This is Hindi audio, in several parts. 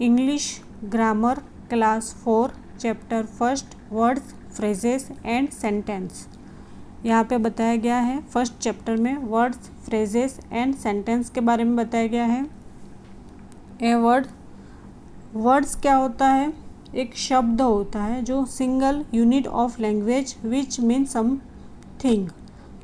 English grammar class 4 chapter first words phrases and sentence. यहाँ पे बताया गया है फर्स्ट चैप्टर में वर्ड्स फ्रेजेस एंड सेंटेंस के बारे में बताया गया है। ए वर्ड्स क्या होता है? एक शब्द होता है जो single unit of language which mean something.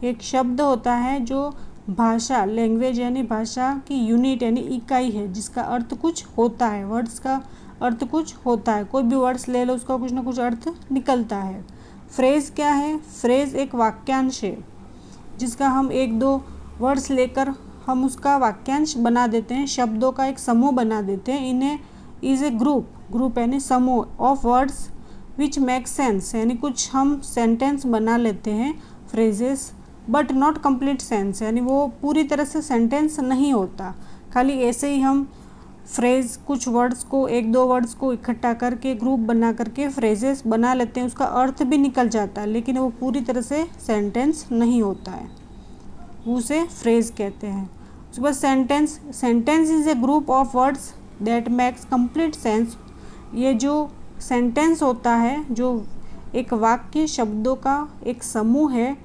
एक शब्द होता है जो भाषा लैंग्वेज यानी भाषा की यूनिट यानी इकाई है जिसका अर्थ कुछ होता है। वर्ड्स का अर्थ कुछ होता है, कोई भी वर्ड्स ले लो उसका कुछ ना कुछ अर्थ निकलता है। फ्रेज क्या है? फ्रेज एक वाक्यांश है जिसका हम एक दो वर्ड्स लेकर हम उसका वाक्यांश बना देते हैं, शब्दों का एक समूह बना देते हैं। इन्हें इज़ ए ग्रुप यानी समूह of words which make sense यानी कुछ हम सेंटेंस बना लेते हैं phrases, but not complete sense यानी वो पूरी तरह से सेंटेंस नहीं होता। खाली ऐसे ही हम फ्रेज कुछ वर्ड्स को एक दो वर्ड्स को इकट्ठा करके ग्रुप बना करके फ्रेजेस बना लेते हैं, उसका अर्थ भी निकल जाता है लेकिन वो पूरी तरह से सेंटेंस नहीं होता है, उसे फ्रेज कहते हैं। उसके बाद sentence is a group of words that makes complete sense. ये जो सेंटेंस होता है, जो एक वाक्य शब्दों का एक समूह है,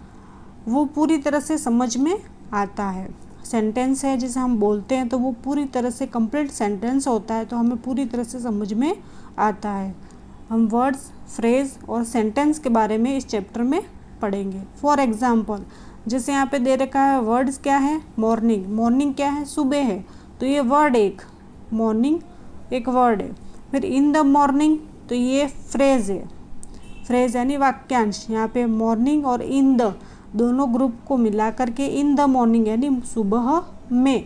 वो पूरी तरह से समझ में आता है। सेंटेंस है जिसे हम बोलते हैं तो वो पूरी तरह से कंप्लीट सेंटेंस होता है, तो हमें पूरी तरह से समझ में आता है। हम वर्ड्स फ्रेज और सेंटेंस के बारे में इस चैप्टर में पढ़ेंगे। फॉर एग्जाम्पल जैसे यहाँ पे दे रखा है वर्ड्स क्या है? मॉर्निंग। मॉर्निंग क्या है? सुबह है, तो ये वर्ड एक मॉर्निंग एक वर्ड है। फिर इन द मॉर्निंग तो ये फ्रेज है, फ्रेज यानी वाक्यांश। यहाँ पे मॉर्निंग और इन द दोनों ग्रुप को मिला करके इन द मॉर्निंग यानी सुबह में,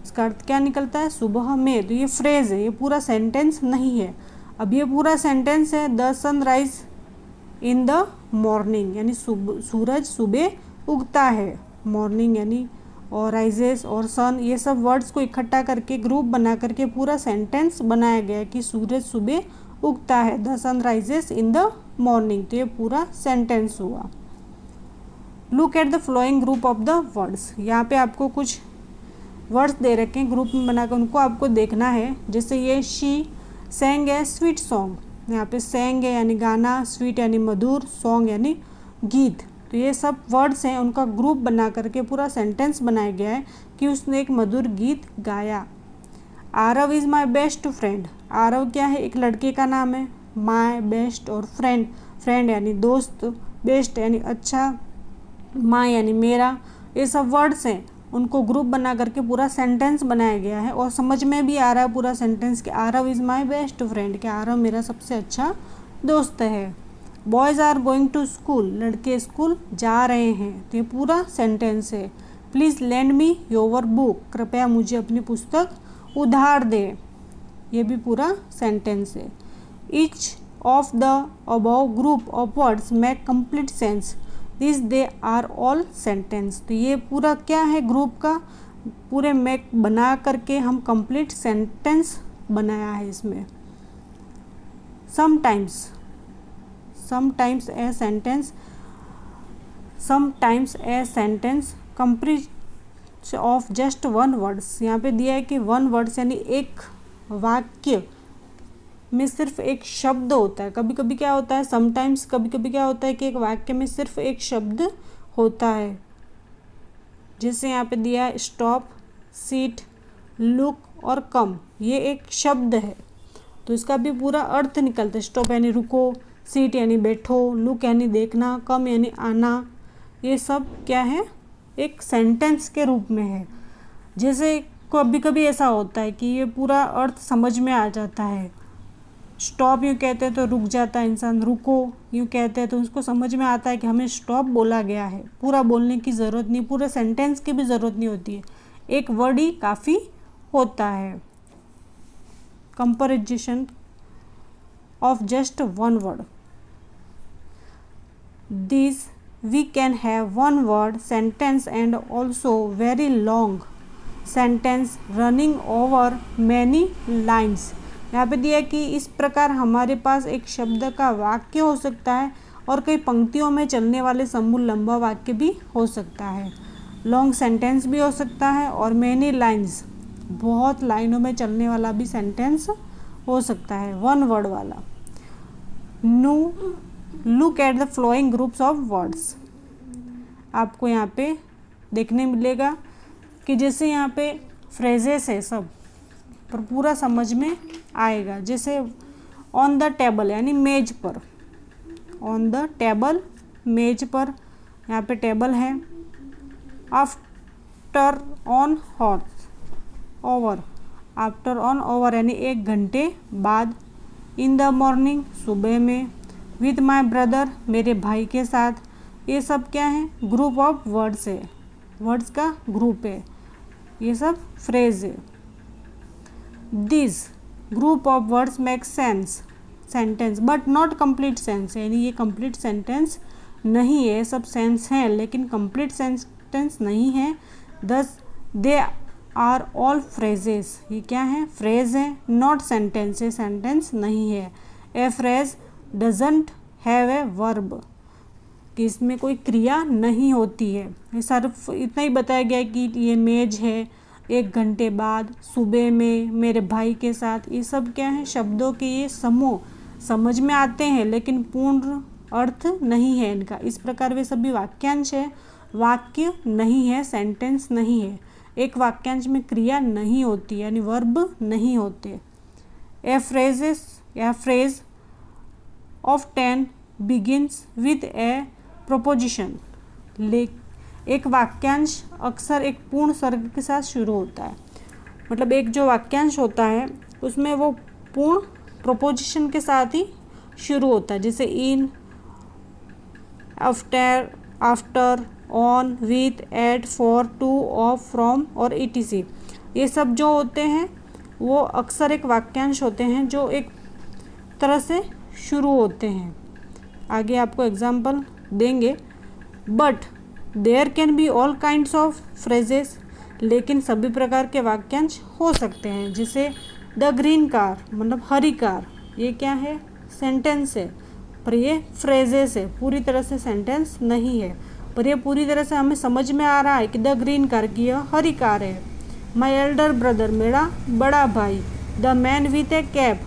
इसका अर्थ क्या निकलता है? सुबह में। तो ये फ्रेज है, ये पूरा सेंटेंस नहीं है। अब ये पूरा सेंटेंस है the sun rise in the morning यानी सूरज सुबह उगता है। मॉर्निंग यानी और राइजेस और सन, ये सब वर्ड्स को इकट्ठा करके ग्रुप बना करके पूरा सेंटेंस बनाया गया कि सूरज सुबह उगता है, the sun rises in the morning. तो ये पूरा सेंटेंस हुआ। Look at the flowing group of the words. यहाँ पे आपको कुछ वर्ड्स दे रखे हैं ग्रुप में बनाकर, उनको आपको देखना है। जैसे ये she Seng A sweet song. यहाँ पे सेंग है यानी गाना, स्वीट यानी मधुर, सॉन्ग यानी गीत। तो ये सब वर्ड्स हैं, उनका ग्रुप बना करके पूरा सेंटेंस बनाया गया है कि उसने एक मधुर गीत गाया। Aarav is my best friend. Aarav क्या है? एक लड़के का नाम है। माई बेस्ट और फ्रेंड, फ्रेंड यानी दोस्त, बेस्ट यानी अच्छा, माँ यानी मेरा, ये सब वर्ड्स हैं, उनको ग्रुप बना करके पूरा सेंटेंस बनाया गया है। और समझ में भी आ रहा है पूरा सेंटेंस कि Aarav is my best friend, कि आरव मेरा सबसे अच्छा दोस्त है। Boys are going to school. लड़के स्कूल जा रहे हैं, तो ये पूरा सेंटेंस है। Please lend me your book. कृपया मुझे अपनी पुस्तक उधार दें, ये भी पूरा सेंटेंस है। Each of the above group of words make complete sense, this they are all sentence. तो ये पूरा क्या है? ग्रुप का पूरे मेक बना करके हम कंप्लीट सेंटेंस बनाया है इसमें। Sometimes a sentence complete of just one words. यहाँ पे दिया है कि वन वर्ड्स यानी एक वाक्य में सिर्फ एक शब्द होता है। कभी कभी क्या होता है? समटाइम्स कभी कभी क्या होता है कि एक वाक्य में सिर्फ एक शब्द होता है। जैसे यहाँ पे दिया है स्टॉप, सीट, लुक और कम, ये एक शब्द है तो इसका भी पूरा अर्थ निकलता है। स्टॉप यानी रुको, सीट यानी बैठो, लुक यानी देखना, कम यानी आना, ये सब क्या है? एक सेंटेंस के रूप में है। जैसे कभी कभी ऐसा होता है कि ये पूरा अर्थ समझ में आ जाता है। स्टॉप यूँ कहते हैं तो रुक जाता है इंसान, रुको यूँ कहते हैं तो उसको समझ में आता है कि हमें स्टॉप बोला गया है। पूरा बोलने की ज़रूरत नहीं, पूरे सेंटेंस की भी ज़रूरत नहीं होती है, एक वर्ड ही काफ़ी होता है। Comparison of just one word, this we can have one word sentence and also very long sentence running over many lines. यहाँ पे दिया है कि इस प्रकार हमारे पास एक शब्द का वाक्य हो सकता है और कई पंक्तियों में चलने वाले समूह लंबा वाक्य भी हो सकता है। लॉन्ग सेंटेंस भी हो सकता है और मैनी लाइन्स, बहुत लाइनों में चलने वाला भी सेंटेंस हो सकता है, वन वर्ड वाला। No look at the flowing groups of words. आपको यहाँ पे देखने मिलेगा कि जैसे यहाँ पे फ्रेजेस है सब, पर पूरा समझ में आएगा। जैसे ऑन द टेबल यानी मेज पर, ऑन द टेबल मेज पर, यहाँ पे टेबल है। After on horse over, after on over यानी 1 घंटे बाद। इन द मॉर्निंग सुबह में। विद माई ब्रदर मेरे भाई के साथ। ये सब क्या है, ग्रुप ऑफ वर्ड्स है, वर्ड्स का ग्रुप है, ये सब फ्रेज है। This group of words make sense sentence but not complete sense, यानी ये कंप्लीट सेंटेंस नहीं है, सब सेंस हैं लेकिन कंप्लीट सेंटेंस नहीं है। दस दे आर ऑल फ्रेजेस, ये क्या है, फ्रेज है, नॉट सेंटेंस, ये सेंटेंस नहीं है। ए phrase doesn't have a verb, कि इसमें कोई क्रिया नहीं होती है। ये सिर्फ इतना ही बताया गया कि ये मेज है, 1 घंटे बाद, सुबह में, मेरे भाई के साथ। ये सब क्या है, शब्दों के ये समूह समझ में आते हैं लेकिन पूर्ण अर्थ नहीं है इनका। इस प्रकार वे सभी वाक्यांश है, वाक्य नहीं है, सेंटेंस नहीं है। एक वाक्यांश में क्रिया नहीं होती यानी वर्ब नहीं होते। ए phrase of 10 begins with A proposition, एक वाक्यांश अक्सर एक पूर्ण सर्ग के साथ शुरू होता है। मतलब एक जो वाक्यांश होता है उसमें वो पूर्ण प्रोपोजिशन के साथ ही शुरू होता है, जैसे in, after, on, with, at, for, to, of, from और etc। ये सब जो होते हैं वो अक्सर एक वाक्यांश होते हैं जो एक तरह से शुरू होते हैं। आगे आपको एग्जाम्पल देंगे। But there can be all kinds of phrases, लेकिन सभी प्रकार के वाक्यांश हो सकते हैं। जैसे द ग्रीन कार, मतलब हरी कार, ये क्या है, सेंटेंस है, पर ये फ्रेजेस है, पूरी तरह से सेंटेंस नहीं है, पर ये पूरी तरह से हमें समझ में आ रहा है कि द ग्रीन कार की यह हरी कार है। माई एल्डर ब्रदर, मेरा बड़ा भाई। The man with A cap,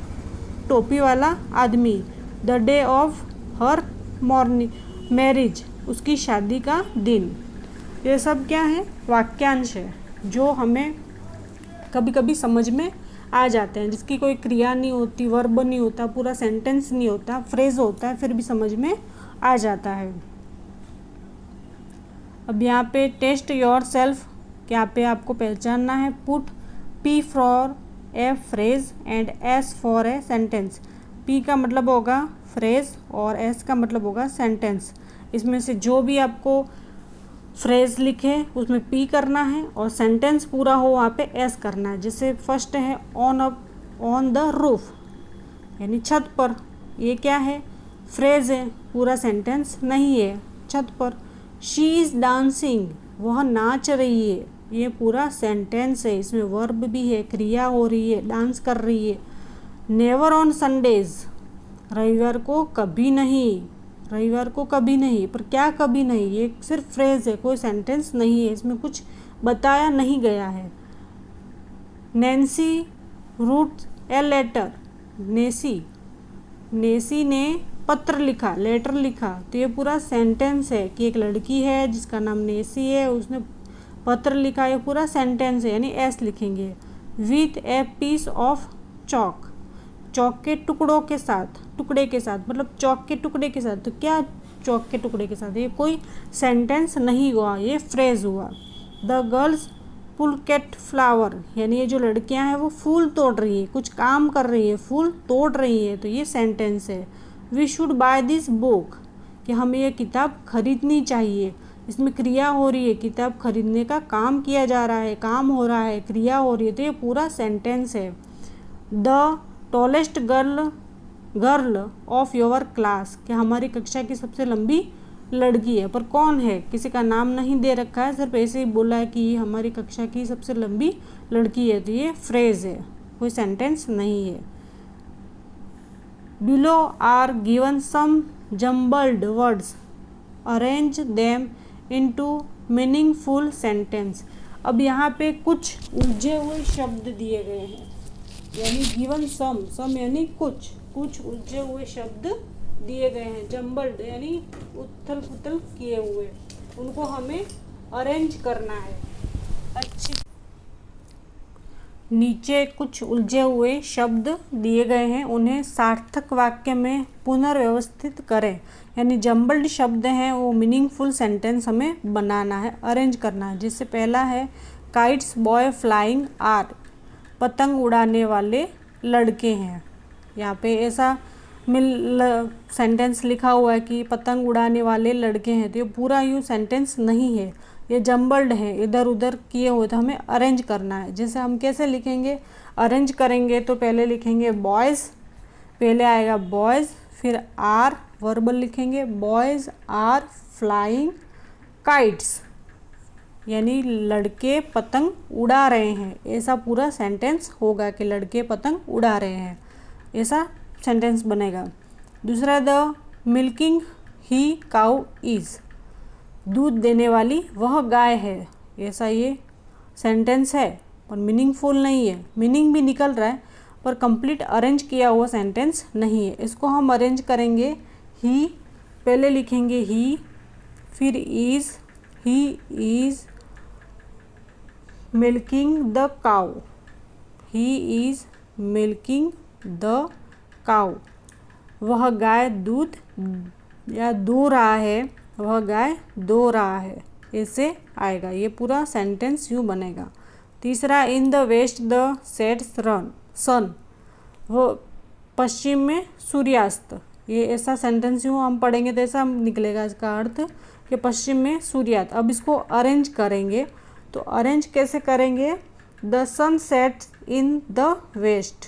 टोपी वाला आदमी। The day of her morning marriage, उसकी शादी का दिन। ये सब क्या है, वाक्यांश है जो हमें कभी कभी समझ में आ जाते हैं, जिसकी कोई क्रिया नहीं होती, वर्ब नहीं होता, पूरा सेंटेंस नहीं होता, फ्रेज होता है, फिर भी समझ में आ जाता है। अब यहाँ पे टेस्ट योर सेल्फ, यहाँ पे आपको पहचानना है। Put P for a phrase and S for a sentence. P का मतलब होगा फ्रेज और S का मतलब होगा सेंटेंस। इसमें से जो भी आपको फ्रेज लिखे उसमें P करना है और सेंटेंस पूरा हो वहाँ पे S करना है। जैसे फर्स्ट है ऑन द रूफ, यानी छत पर, ये क्या है, फ्रेज है, पूरा सेंटेंस नहीं है। छत पर। शी इज़ डांसिंग, वह नाच रही है, ये पूरा सेंटेंस है, इसमें वर्ब भी है, क्रिया हो रही है, डांस कर रही है। नेवर ऑन संडेज, रविवार को कभी नहीं, रविवार को कभी नहीं, पर क्या कभी नहीं, ये सिर्फ फ्रेज है, कोई सेंटेंस नहीं है, इसमें कुछ बताया नहीं गया है। नैन्सी रूट ए लेटर, नेसी ने पत्र लिखा, लेटर लिखा, तो ये पूरा सेंटेंस है कि एक लड़की है जिसका नाम नेसी है, उसने पत्र लिखा, ये पूरा सेंटेंस है, यानी एस लिखेंगे। With a piece of chalk, चौक के टुकड़ों के साथ, टुकड़े के साथ, मतलब चौक के टुकड़े के साथ, तो क्या चौक के टुकड़े के साथ, ये कोई सेंटेंस नहीं हुआ, ये फ्रेज हुआ। द गर्ल्स पुलकेट फ्लावर, यानी ये जो लड़कियां हैं वो फूल तोड़ रही है, कुछ काम कर रही है, फूल तोड़ रही है, तो ये सेंटेंस है। We should buy this book, कि हमें ये किताब खरीदनी चाहिए, इसमें क्रिया हो रही है, किताब खरीदने का काम किया जा रहा है, काम हो रहा है, क्रिया हो रही है, तो ये पूरा सेंटेंस है। The tallest girl of your class, कि हमारी कक्षा की सबसे लंबी लड़की है, पर कौन है, किसी का नाम नहीं दे रखा है, सिर्फ ऐसे ही बोला है कि हमारी कक्षा की सबसे लंबी लड़की है, तो ये फ्रेज है, कोई सेंटेंस नहीं है। Below are given some jumbled words, arrange them into meaningful sentence. अब यहाँ पे कुछ उलझे हुए शब्द दिए गए हैं, यानी गिवन सम यानी कुछ उलझे हुए शब्द दिए गए हैं। जम्बल्ड यानी उथल पुथल किए हुए, उनको हमें अरेंज करना है। अच्छी नीचे कुछ उलझे हुए शब्द दिए गए हैं, उन्हें सार्थक वाक्य में पुनर्व्यवस्थित करें। यानी जम्बल्ड शब्द हैं वो मीनिंगफुल सेंटेंस हमें बनाना है, अरेंज करना है। जिससे पहला है काइट्स बॉय फ्लाइंग आर, पतंग उड़ाने वाले लड़के हैं। यहाँ पे ऐसा सेंटेंस लिखा हुआ है कि पतंग उड़ाने वाले लड़के हैं, तो ये पूरा यूँ सेंटेंस नहीं है, ये जम्बल्ड है, इधर उधर किए हुए, तो हमें अरेंज करना है। जैसे हम कैसे लिखेंगे, अरेंज करेंगे तो पहले लिखेंगे बॉयज़, पहले आएगा बॉयज़, फिर आर वर्बल लिखेंगे, बॉयज़ आर फ्लाइंग काइट्स, यानी लड़के पतंग उड़ा रहे हैं। ऐसा पूरा सेंटेंस होगा कि लड़के पतंग उड़ा रहे हैं, ऐसा सेंटेंस बनेगा। दूसरा the milking he cow is, दूध देने वाली वह गाय है। ऐसा ये सेंटेंस है पर मीनिंगफुल नहीं है, मीनिंग भी निकल रहा है पर कंप्लीट अरेंज किया हुआ सेंटेंस नहीं है। इसको हम अरेंज करेंगे, ही पहले लिखेंगे ही, फिर is, he is milking the cow, he is milking the cow, वह गाय दूध या दो रहा है, वह गाय दो रहा है, ऐसे आएगा। ये पूरा सेंटेंस यूँ बनेगा। तीसरा in the west the sets sun, वो पश्चिम में सूर्यास्त, ये ऐसा सेंटेंस यूँ हम पढ़ेंगे तो ऐसा निकलेगा इसका अर्थ कि पश्चिम में सूर्यास्त। अब इसको अरेंज करेंगे, तो अरेंज कैसे करेंगे, the sun sets in the west,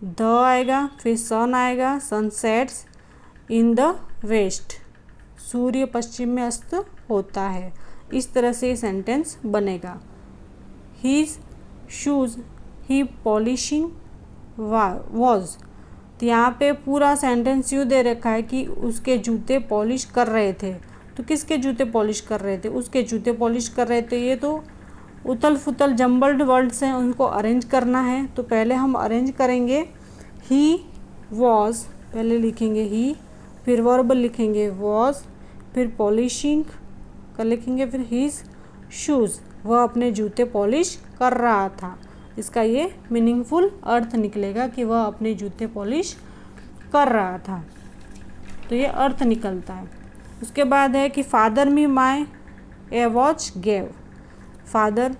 the आएगा, फिर सन आएगा, sun sets in the west, सूर्य पश्चिम में अस्त होता है। इस तरह से सेंटेंस बनेगा। His shoes he polishing was, तो यहाँ पे पूरा सेंटेंस यूँ दे रखा है कि उसके जूते पॉलिश कर रहे थे। तो किसके जूते पॉलिश कर रहे थे, उसके जूते पॉलिश कर रहे थे। ये तो उथल फुथल जम्बल्ड वर्ड्स हैं, उनको अरेंज करना है। तो पहले हम अरेंज करेंगे, ही वॉज पहले लिखेंगे ही, फिर वर्ब लिखेंगे वॉज, फिर पॉलिशिंग कर लिखेंगे, फिर हीज शूज़, वह अपने जूते पॉलिश कर रहा था। इसका ये मीनिंगफुल अर्थ निकलेगा कि वह अपने जूते पॉलिश कर रहा था, तो ये अर्थ निकलता है। उसके बाद है कि फादर मी माई ए वॉच गेव, फादर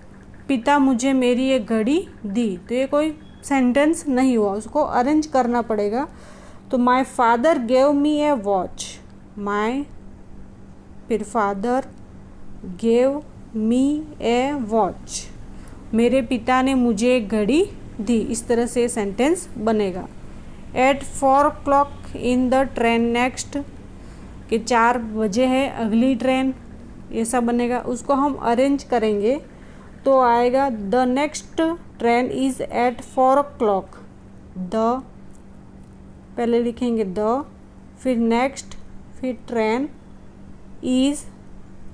पिता मुझे मेरी एक घड़ी दी। तो ये कोई सेंटेंस नहीं हुआ, उसको अरेंज करना पड़ेगा। तो my father gave me a watch, my फिर father gave me a watch, मेरे पिता ने मुझे एक घड़ी दी। इस तरह से सेंटेंस बनेगा। At 4 o'clock in the train next, कि 4 बजे है अगली ट्रेन, ऐसा बनेगा। उसको हम अरेंज करेंगे तो आएगा the next train is at 4 o'clock, the पहले लिखेंगे द, फिर नेक्स्ट, फिर ट्रेन, इज़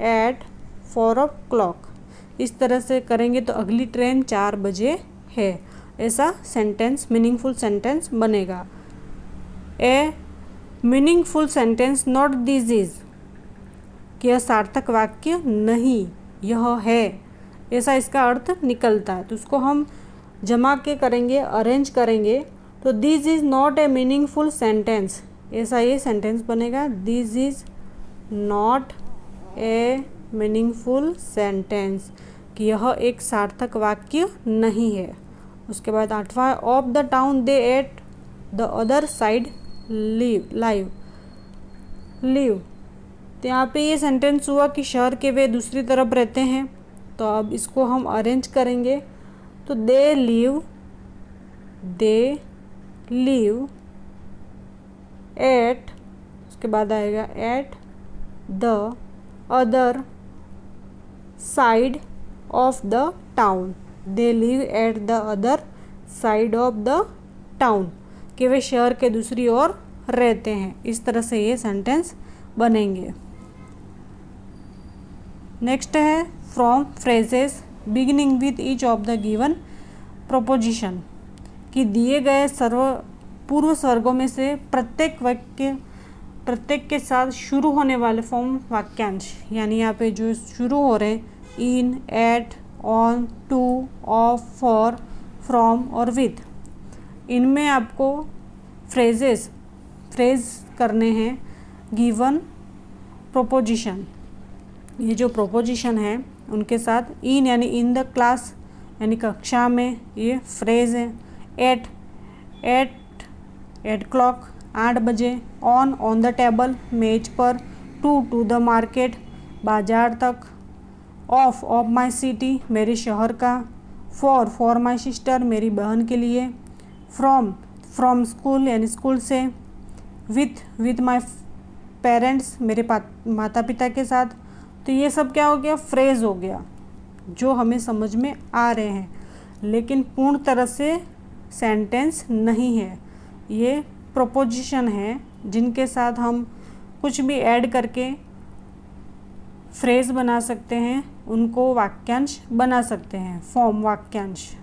एट 4 o'clock। इस तरह से करेंगे तो अगली ट्रेन 4 बजे है, ऐसा सेंटेंस मीनिंगफुल सेंटेंस बनेगा। ए meaningful sentence not this is, कि यह सार्थक वाक्य नहीं, यह है, ऐसा इसका अर्थ निकलता है। तो उसको हम जमा के करेंगे, अरेंज करेंगे तो this is not a meaningful sentence, ऐसा ये सेंटेंस बनेगा। This is not a meaningful sentence, कि यह एक सार्थक वाक्य नहीं है। उसके बाद 8वां है of the town they at the other side live, तो यहाँ पे ये सेंटेंस हुआ कि शहर के वे दूसरी तरफ रहते हैं। तो अब इसको हम अरेंज करेंगे तो दे लिव एट, उसके बाद आएगा at the other side of the town, they live at the other side of the town, कि वे शहर के दूसरी ओर रहते हैं। इस तरह से ये सेंटेंस बनेंगे। नेक्स्ट है from phrases beginning with each of the given proposition, कि दिए गए पूर्व स्वर्गों में से प्रत्येक के साथ शुरू होने वाले फॉर्म वाक्यांश, यानी यहाँ पे जो शुरू हो रहे हैं in, at, on, to, of, for, from और विथ, इनमें आपको फ्रेज करने हैं गिवन प्रोपोजिशन। ये जो प्रोपोजिशन है उनके साथ इन यानी इन द क्लास यानी कक्षा में, ये फ्रेज है। एट क्लॉक 8 बजे, ऑन द टेबल मेज पर, टू द मार्केट बाजार तक, ऑफ माई सिटी मेरे शहर का, फॉर माई सिस्टर मेरी बहन के लिए, फ्रॉम स्कूल यानी स्कूल से, विथ माई पेरेंट्स मेरे माता पिता के साथ। तो ये सब क्या हो गया, फ्रेज हो गया जो हमें समझ में आ रहे हैं, लेकिन पूर्ण तरह से सेंटेंस नहीं है। ये प्रोपोजिशन है जिनके साथ हम कुछ भी ऐड करके फ्रेज बना सकते हैं, उनको वाक्यांश बना सकते हैं, फॉर्म वाक्यांश।